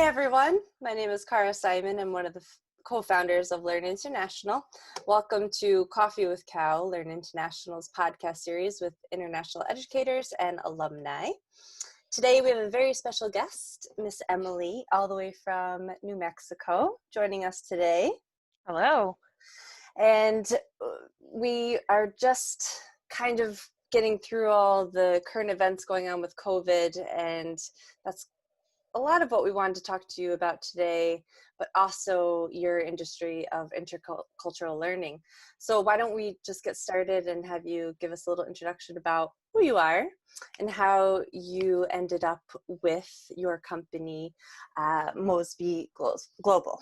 everyone. My name is Cara Simon. I'm one of the co-founders of Learn International. Welcome to Coffee with Cal, Learn International's podcast series with international educators and alumni. Today we have a very special guest, Miss Emily, all the way from New Mexico, joining us today. Hello. And we are just kind of getting through all the current events going on with COVID, and that's a lot of what we wanted to talk to you about today, but also your industry of intercultural learning. So why don't we just get started and have you give us a little introduction about who you are and how you ended up with your company, Mosby Global.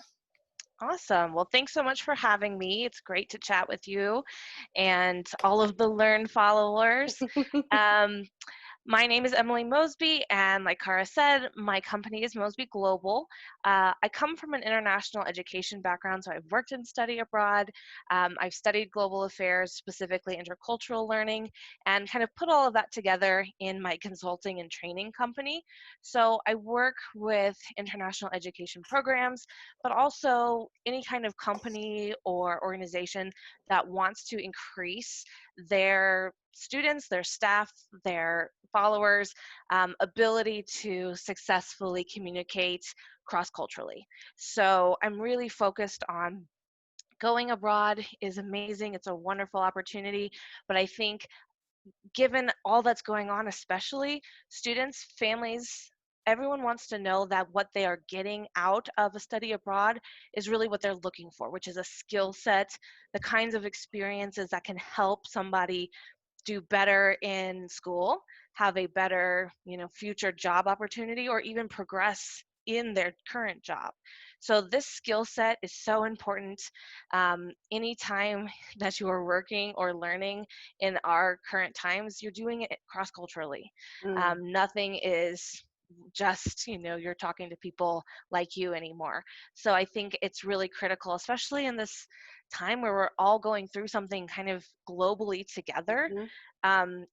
Awesome. Well, thanks so much for having me. It's great to chat with you and all of the Learn followers. My name is Emily Mosby, and like Cara said, my company is Mosby Global. I come from an international education background, so I've worked in study abroad. I've studied global affairs, specifically intercultural learning, and kind of put all of that together in my consulting and training company. So I work with international education programs, but also any kind of company or organization that wants to increase their students, their staff, their followers' ability to successfully communicate cross-culturally. So I'm really focused on going abroad is amazing. It's a wonderful opportunity, but I think given all that's going on, especially students, families, everyone wants to know that what they are getting out of a study abroad is really what they're looking for, which is a skill set, the kinds of experiences that can help somebody do better in school, have a better, future job opportunity, or even progress in their current job. So this skill set is so important. Anytime that you are working or learning in our current times, you're doing it cross-culturally. Nothing is just, you're talking to people like you anymore. So I think it's really critical, especially in this time where we're all going through something kind of globally together.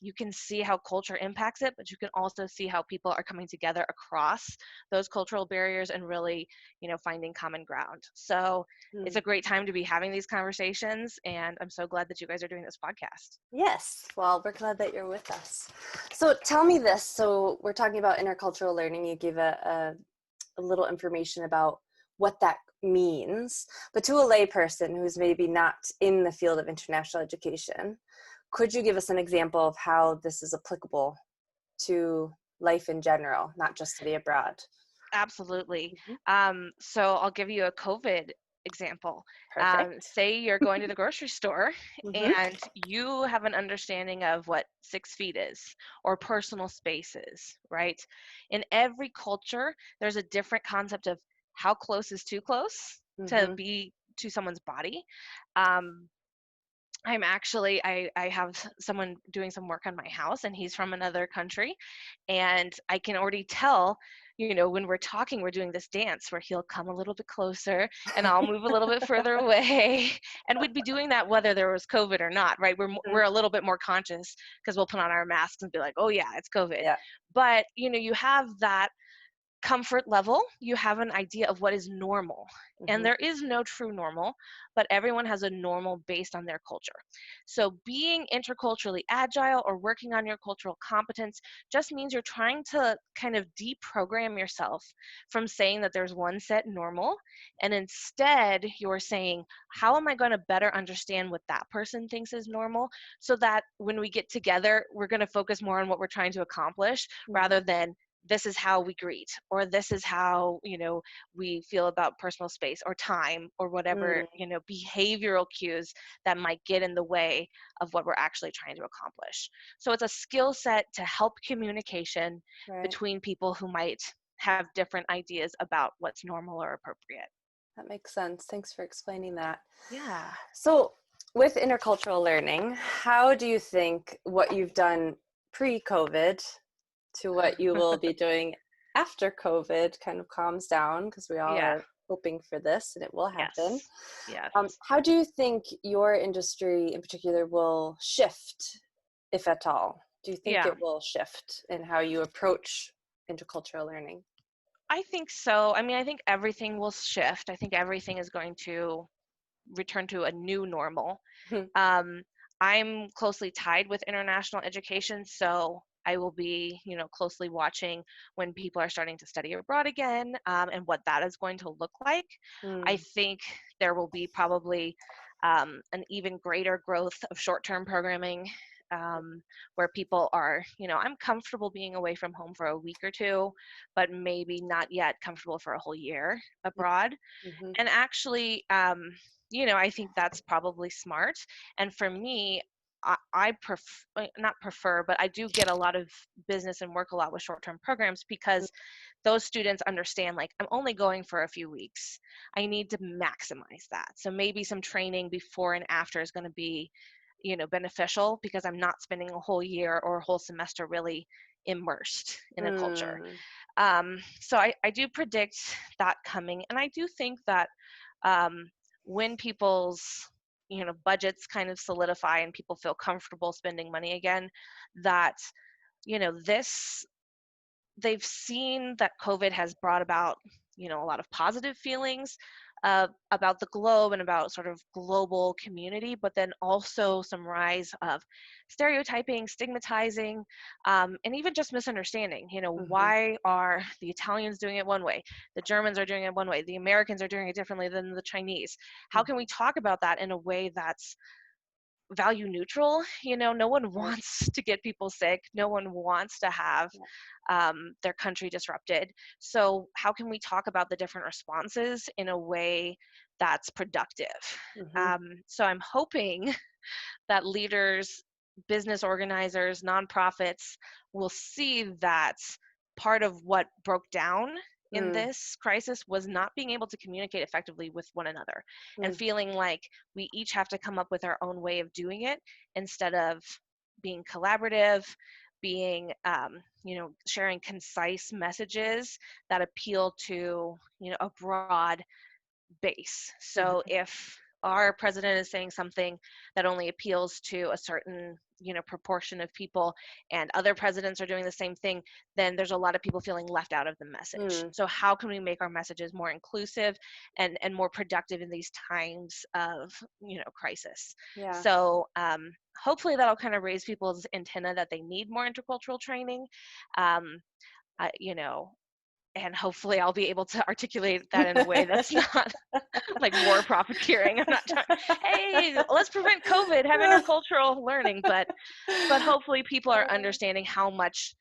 You can see how culture impacts it, but you can also see how people are coming together across those cultural barriers and really, finding common ground. So it's a great time to be having these conversations, and I'm so glad that you guys are doing this podcast. Yes, well, we're glad that you're with us. So tell me this. So we're talking about intercultural learning. You gave a little information about what that means, but to a lay person who's maybe not in the field of international education, could you give us an example of how this is applicable to life in general, not just study abroad? Absolutely. So I'll give you a COVID example. Perfect. Say you're going to the grocery store and you have an understanding of what 6 feet is or personal space is, right? In every culture, there's a different concept of how close is too close to be to someone's body. I have someone doing some work on my house, and he's from another country, and I can already tell, when we're talking, we're doing this dance where he'll come a little bit closer and I'll move a little bit further away. And we'd be doing that whether there was COVID or not, right? We're a little bit more conscious because we'll put on our masks and be like, oh yeah, it's COVID. Yeah. But, you have that comfort level, you have an idea of what is normal. And there is no true normal, but everyone has a normal based on their culture. So being interculturally agile or working on your cultural competence just means you're trying to kind of deprogram yourself from saying that there's one set normal, and instead you're saying, how am I going to better understand what that person thinks is normal, so that when we get together, we're going to focus more on what we're trying to accomplish rather than this is how we greet, or this is how, we feel about personal space or time or whatever, behavioral cues that might get in the way of what we're actually trying to accomplish. So it's a skill set to help communication between people who might have different ideas about what's normal or appropriate. That makes sense. Thanks for explaining that. Yeah. So with intercultural learning, how do you think what you've done pre-COVID to what you will be doing after COVID kind of calms down, because we all are hoping for this and it will happen. Yes. How do you think your industry in particular will shift, if at all? Do you think it will shift in how you approach intercultural learning? I think so. I mean, I think everything will shift. I think everything is going to return to a new normal. Um, I'm closely tied with international education, so I will be, closely watching when people are starting to study abroad again, and what that is going to look like. I Mm, think there will be probably an even greater growth of short-term programming, where people are, I'm comfortable being away from home for a week or two, but maybe not yet comfortable for a whole year abroad. mm-hmm, And actually, I think that's probably smart. And for me, I prefer, not prefer, but I do get a lot of business and work a lot with short-term programs because those students understand, like, I'm only going for a few weeks. I need to maximize that. So maybe some training before and after is going to be, beneficial because I'm not spending a whole year or a whole semester really immersed in a culture. mm, So I do predict that coming, and I do think that um, when people's budgets kind of solidify and people feel comfortable spending money again, that this they've seen that COVID has brought about, a lot of positive feelings about the globe and about sort of global community, but then also some rise of stereotyping, stigmatizing, and even just misunderstanding. mm-hmm, Why are the Italians doing it one way? The Germans are doing it one way. The Americans are doing it differently than the Chinese. How can we talk about that in a way that's value neutral? No one right, wants to get people sick. No one wants to have yeah, their country disrupted. So how can we talk about the different responses in a way that's productive? mm-hmm, So I'm hoping that leaders, business organizers, nonprofits will see that part of what broke down in mm, this crisis was not being able to communicate effectively with one another and mm, feeling like we each have to come up with our own way of doing it instead of being collaborative, being, sharing concise messages that appeal to, a broad base. So mm-hmm, if our president is saying something that only appeals to a certain, proportion of people, and other presidents are doing the same thing, then there's a lot of people feeling left out of the message. mm, So how can we make our messages more inclusive and more productive in these times of, crisis? yeah. So hopefully that'll kind of raise people's antenna that they need more intercultural training. um, you know, and hopefully I'll be able to articulate that in a way that's not like war profiteering. I'm not trying, hey, let's prevent COVID, have intercultural learning, but hopefully people are understanding how much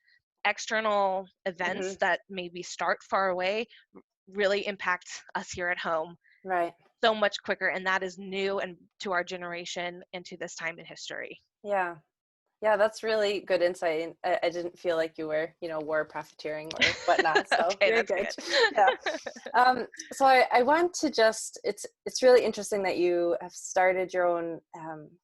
external events Mhm, that maybe start far away really impact us here at home right. so much quicker, and that is new and to our generation and to this time in history. Yeah. Yeah, that's really good insight. And I didn't feel like you were, war profiteering or whatnot. So Okay, very that's good. good. Yeah. So I want to just, it's really interesting that you have started your own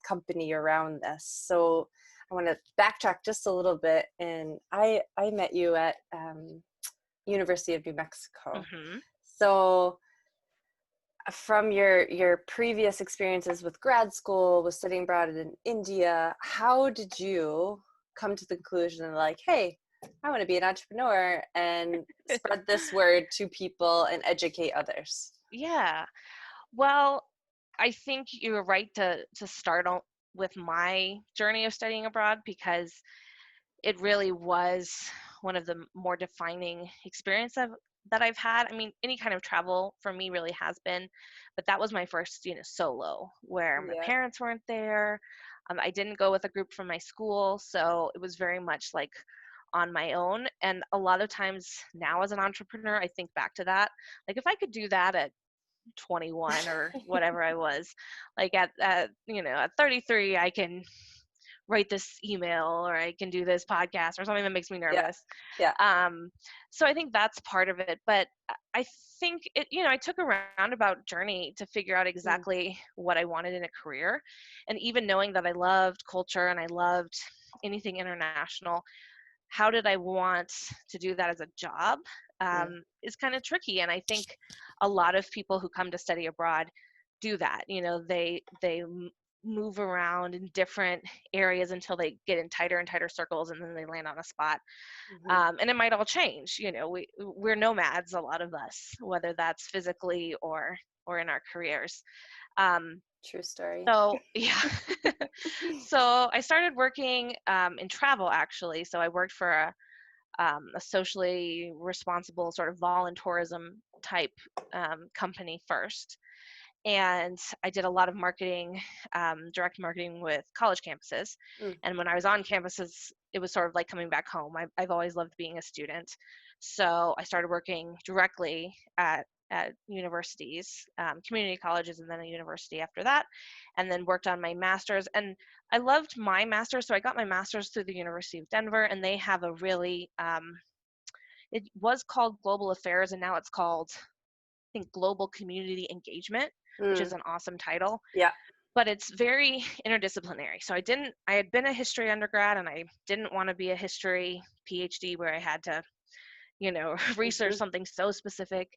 company around this. So I want to backtrack just a little bit. And I met you at University of New Mexico. Hmm. So from your previous experiences with grad school, with studying abroad in India, how did you come to the conclusion like, hey, I want to be an entrepreneur and spread this word to people and educate others? Yeah. Well, I think you're right to start on with my journey of studying abroad because it really was one of the more defining experiences that I've had. I mean, any kind of travel for me really has been, but that was my first, solo, where my Yeah. parents weren't there. I didn't go with a group from my school, so it was very much like on my own. And a lot of times now as an entrepreneur, I think back to that. Like if I could do that at 21 or whatever I was, like at 33, I can write this email or I can do this podcast or something that makes me Yeah. nervous. Yeah. Um, so I think that's part of it. But I think I took a roundabout journey to figure out Mm, exactly what I wanted in a career. And even knowing that I loved culture and I loved anything international, how did I want to do that as a job mm, is kind of tricky. And I think a lot of people who come to study abroad do that. They move around in different areas until they get in tighter and tighter circles, and then they land on a spot. Hmm. And it might all change. We're nomads, a lot of us, whether that's physically or in our careers. Um, True story. so yeah. So I started working in travel, actually. So I worked for a socially responsible sort of volunteerism type company first. And I did a lot of marketing, direct marketing with college campuses. Mm. And when I was on campuses, it was sort of like coming back home. I've always loved being a student. So I started working directly at universities, community colleges, and then a university after that, and then worked on my master's. And I loved my master's. So I got my master's through the University of Denver, and they have a really, it was called Global Affairs, and now it's called, I think, Global Community Engagement, which is Mm. an awesome title, Yeah. but it's very interdisciplinary. So I had been a history undergrad, and I didn't want to be a history PhD where I had to, research Hmm. something so specific.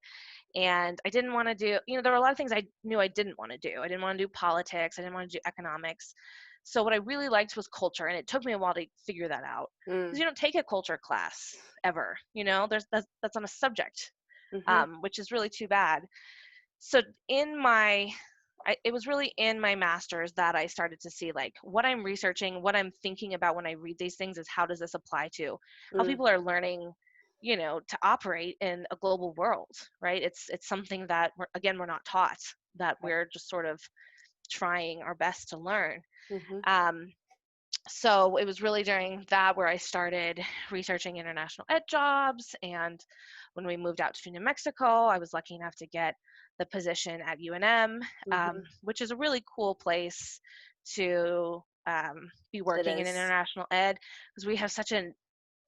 And I didn't want to do, there were a lot of things I knew I didn't want to do. I didn't want to do politics. I didn't want to do economics. So what I really liked was culture, and it took me a while to figure that out, because Mm. you don't take a culture class ever. That's on a subject, Hmm. which is really too bad. So it was really in my master's that I started to see, like, what I'm researching, what I'm thinking about when I read these things is, how does this apply to how Mm. people are learning, to operate in a global world, right? It's something that we're not taught, that Right. we're just sort of trying our best to learn. Hmm. Um, so it was really during that where I started researching international ed jobs. And when we moved out to New Mexico, I was lucky enough to get the position at UNM, Hmm. which is a really cool place to be It working in is. international ed, because we have such an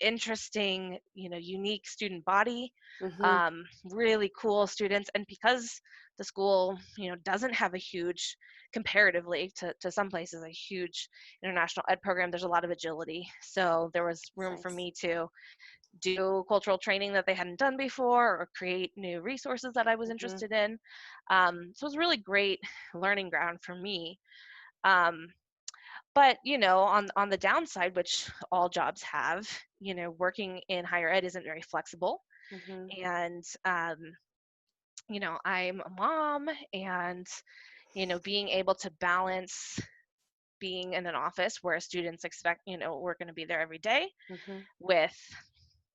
interesting, unique student body, Hmm. really cool students. And because the school, doesn't have a huge, comparatively to some places, a huge international ed program, there's a lot of agility. So there was It's room for nice. me to do cultural training that they hadn't done before, or create new resources that I was Hmm. interested in. So it was a really great learning ground for me. Um, but on the downside, which all jobs have, working in higher ed isn't very flexible. Hmm. And I'm a mom, and being able to balance being in an office where students expect, we're going to be there every day, Hmm. with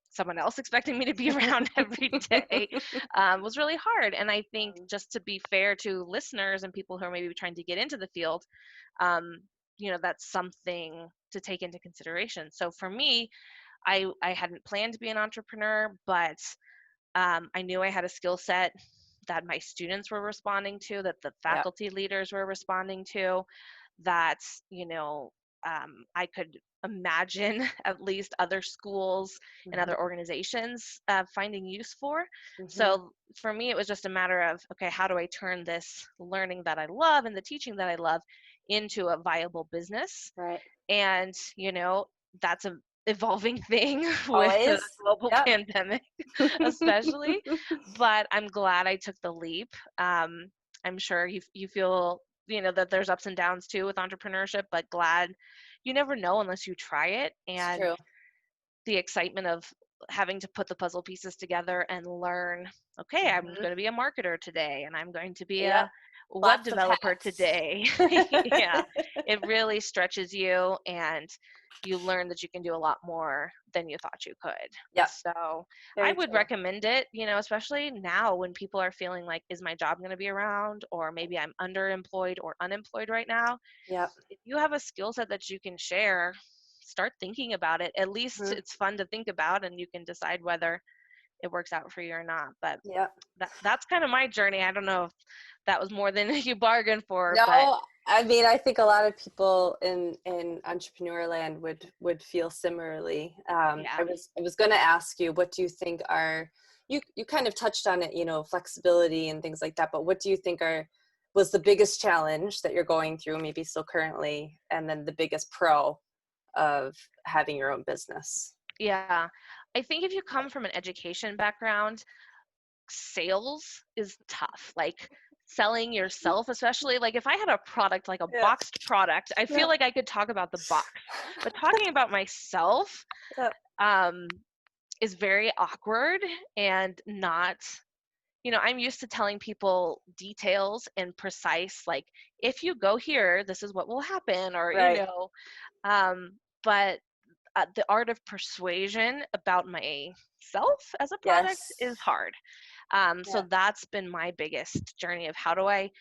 someone else expecting me to be around every day, was really hard. And I think, just to be fair to listeners and people who are maybe trying to get into the field, um, that's something to take into consideration. So for me, I hadn't planned to be an entrepreneur, but I knew I had a skill set that my students were responding to, that the Yeah. faculty leaders were responding to, that, I could imagine at least other schools and Hmm. other organizations finding use for. Hmm. So for me, it was just a matter of, okay, how do I turn this learning that I love and the teaching that I love into a viable business? Right. And that's a evolving thing with the Always. global Yep. pandemic, especially. But I'm glad I took the leap. I'm sure you feel, that there's ups and downs too with entrepreneurship, but glad. You never know unless you try it. It's And true. the excitement of having to put the puzzle pieces together and learn, okay, I'm Hmm. going to be a marketer today, and I'm going to be Yep. a web Lots of developer hats. today. Yeah, it really stretches you, and you learn that you can do a lot more than you thought you could. Yep. So I Very would true. recommend it, especially now when people are feeling like, is my job going to be around, or maybe I'm underemployed or unemployed right now. Yep. If you have a skill set that you can share, start thinking about it. At least Hmm. it's fun to think about, and you can decide whether it works out for you or not. But Yep. that's kind of my journey. I don't know if that was more than you bargained for, but No, I mean, I think a lot of people in entrepreneur land would feel similarly. yeah. I was going to ask you, what do you think are, you kind of touched on it, flexibility and things like that, but what do you think was the biggest challenge that you're going through, maybe still currently, and then the biggest pro of having your own business? Yeah. I think if you come from an education background, sales is tough. Like, selling yourself, especially like if I had a product, like a Yeah. boxed product, I feel Yep. like I could talk about the box. But talking about myself Yep. um, is very awkward and not, I'm used to telling people details and precise, like, if you go here, this is what will happen, or, Right. but the art of persuasion about myself as a product Yes. is hard. So Yeah. that's been my biggest journey of how do I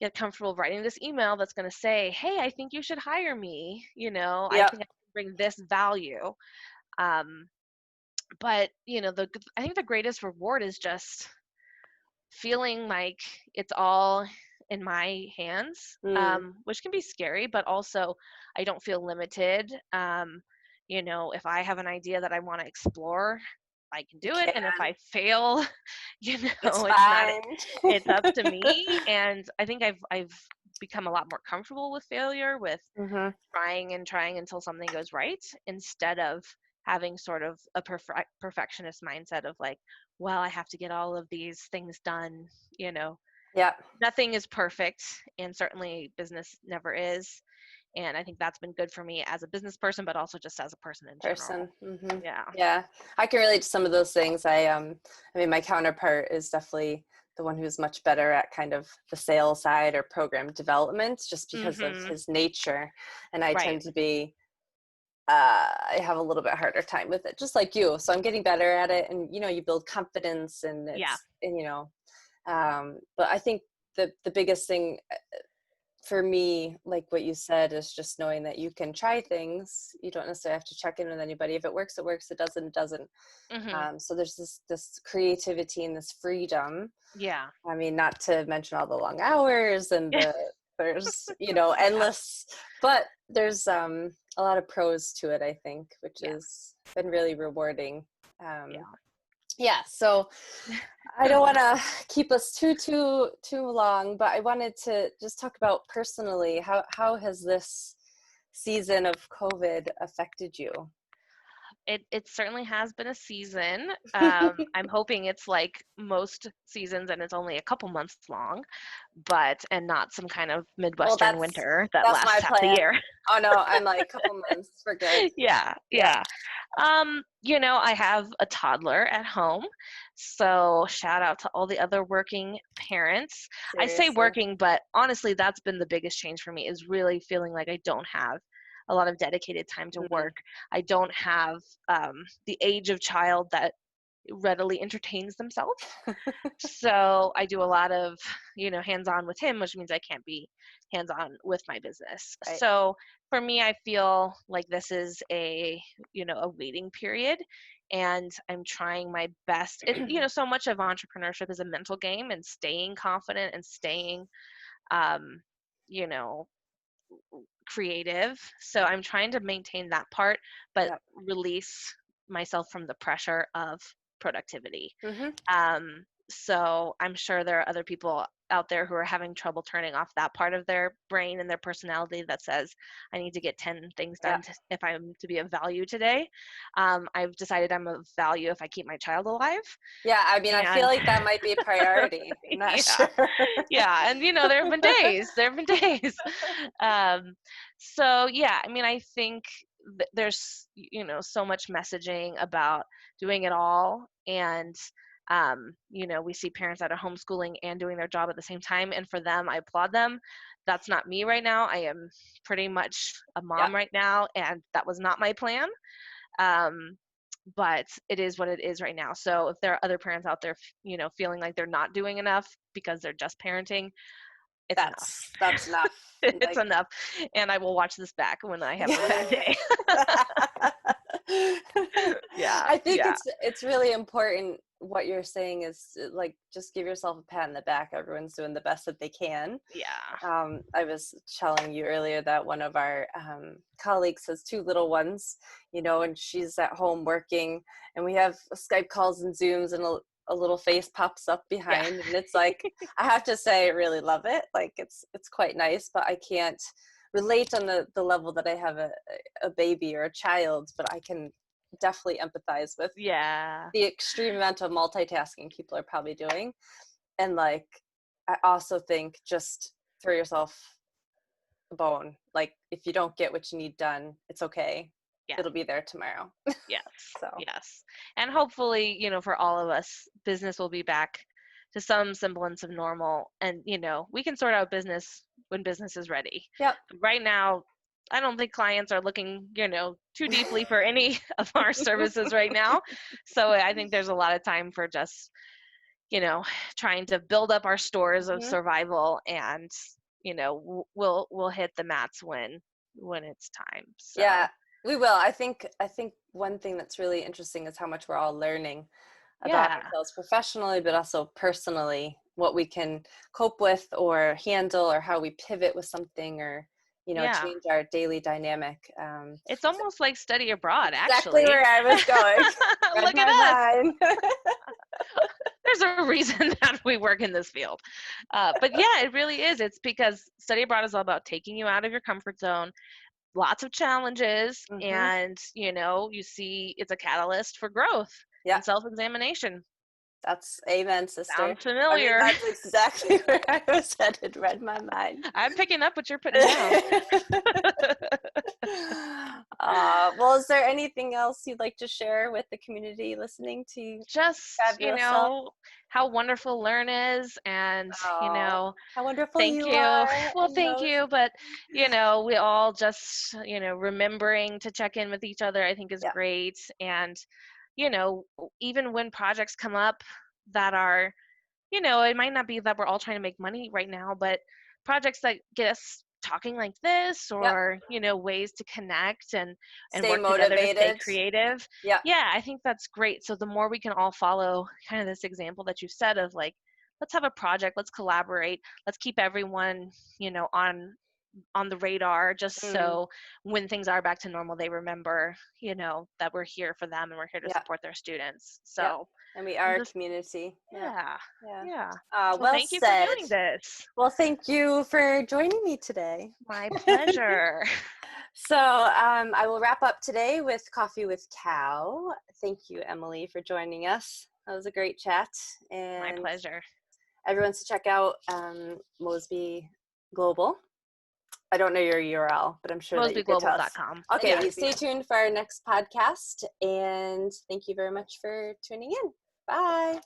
get comfortable writing this email that's going to say, hey, I think you should hire me. I Yep. think I can bring this value. Um, but I think the greatest reward is just feeling like it's all in my hands, Mm. which can be scary, but also I don't feel limited. If I have an idea that I want to explore, I can You do it. And if can. I fail, It's it's not, fine. it's up to me. And I think I've become a lot more comfortable with failure, with Hmm. trying and trying until something goes right, instead of having sort of a perfectionist mindset of like, well, I have to get all of these things done. you know Yep. Nothing is perfect, and certainly business never is. And I think that's been good for me as a business person, but also just as a person in Person. general. Hmm. Yeah. Yeah, I can relate to some of those things. I mean, my counterpart is definitely the one who's much better at kind of the sales side or program development, just because of Mhm. his nature, and I Right. tend to be. I have a little bit harder time with it, just like you. So I'm getting better at it, and you build confidence, and Yeah. but I think the biggest thing for me, like what you said, is just knowing that you can try things. You don't necessarily have to check in with anybody. If it works, it works. It doesn't, it doesn't. Mhm. So there's this creativity and this freedom. Yeah. I mean, not to mention all the long hours and there's Yeah. endless, but there's a lot of pros to it, I think, which Yeah. has been really rewarding. Um, Yeah. yeah, so I don't want to keep us too long, but I wanted to just talk about personally, how has this season of COVID affected you? It certainly has been a season. I'm hoping it's like most seasons and it's only a couple months long, and not some kind of Well, Midwestern that's winter that that's lasts my half the plan. year. Oh no, I'm like a couple months. We're good. Yeah, Yeah, yeah. I have a toddler at home, so shout out to all the other working parents. I say seriously. working, but honestly, that's been the biggest change for me, is really feeling like I don't have a lot of dedicated time to Mm, work. I don't have the age of child that readily entertains themselves. So I do a lot of, hands-on with him, which means I can't be hands-on with my business. right. So for me, I feel like this is a waiting period, and I'm trying my best. So much of entrepreneurship is a mental game, and staying confident and staying, um, you know, creative. So I'm trying to maintain that part, but Yep. release myself from the pressure of productivity. Hmm. So I'm sure there are other people out there who are having trouble turning off that part of their brain and their personality that says, I need to get 10 things Yeah. done if I'm to be of value today. I've decided I'm of value if I keep my child alive. Yeah, I mean, I feel And like that might be a priority. I'm not yeah, sure. yeah. And, there have been days. Um, so, yeah, I mean, I think there's, so much messaging about doing it all. And, we see parents that are homeschooling and doing their job at the same time. And for them, I applaud them. That's not me right now. I am pretty much a Yep. mom right now, and that was not my plan. Um, but it is what it is right now. So if there are other parents out there, feeling like they're not doing enough because they're just parenting, it's enough. That's enough. It's Like, enough. And I will watch this back when I have a bad day. Yeah, I think yeah, it's really important. What you're saying is like, just give yourself a pat on the back. Everyone's doing the best that they can. yeah, I was telling you earlier that one of our colleagues has two little ones, and she's at home working, and we have Skype calls and Zooms, and a little face pops up yeah, behind, and it's like, I have to say, I really love it. Like, it's quite nice, but I can't relate on the level that I have a baby or a child, but I can definitely empathize with yeah, the extreme amount of multitasking people are probably doing, and like, I also think just throw yourself a bone. Like if you don't get what you need done, it's okay. Yeah. It'll be there tomorrow. Yes. So Yes. And hopefully, for all of us, business will be back to some semblance of normal. And, we can sort out business when business is ready. yep. But right now, I don't think clients are looking, too deeply for any of our services right now. So I think there's a lot of time for just, trying to build up our stores of Mhm. survival, and, we'll hit the mats when it's time. So Yeah, we will. I think one thing that's really interesting is how much we're all learning about yeah. ourselves professionally, but also personally, what we can cope with or handle, or how we pivot with something, or Yeah. change our daily dynamic. It's almost like study abroad, Exactly actually. where I was going. Read Look at my us. mind. There's a reason that we work in this field. But yeah, it really is. It's because study abroad is all about taking you out of your comfort zone, lots of challenges, hmm and, you see it's a catalyst for growth Yeah, and self-examination. that's amen, sister. Sounds I mean, familiar. that's exactly where I was headed. Read my mind. I'm picking up what you're putting down. Well, is there anything else you'd like to share with the community listening to your Just, fabulous self? how wonderful Learn is, and, Oh, how wonderful thank you you. are, Well, and thank Mose. you. But, we all just, remembering to check in with each other, I think is Yeah. great. And, you know, even when projects come up that are, it might not be that we're all trying to make money right now, but projects that get us talking like this, Yep. or, ways to connect and Stay work together to stay motivated. creative. Yeah. Yeah, I think that's great. So the more we can all follow kind of this example that you said of, like, let's have a project, let's collaborate, let's keep everyone, on the radar, just Mm, so when things are back to normal, they remember, that we're here for them and we're here to yeah. support their students. Yep. So And we I'm are a just, community. Yeah. yeah, Yeah. yeah. Well, Well thank you for said. doing this. Well, thank you for joining me today. My pleasure. So I will wrap up today with Coffee with Cow. Thank you, Emily, for joining us. That was a great chat. My And pleasure. everyone's to check out Mosby Global. I don't know your URL, but I'm sure that you could tell us. MosbyGlobal.com. Okay, Yes. stay tuned for our next podcast. And thank you very much for tuning in. Bye.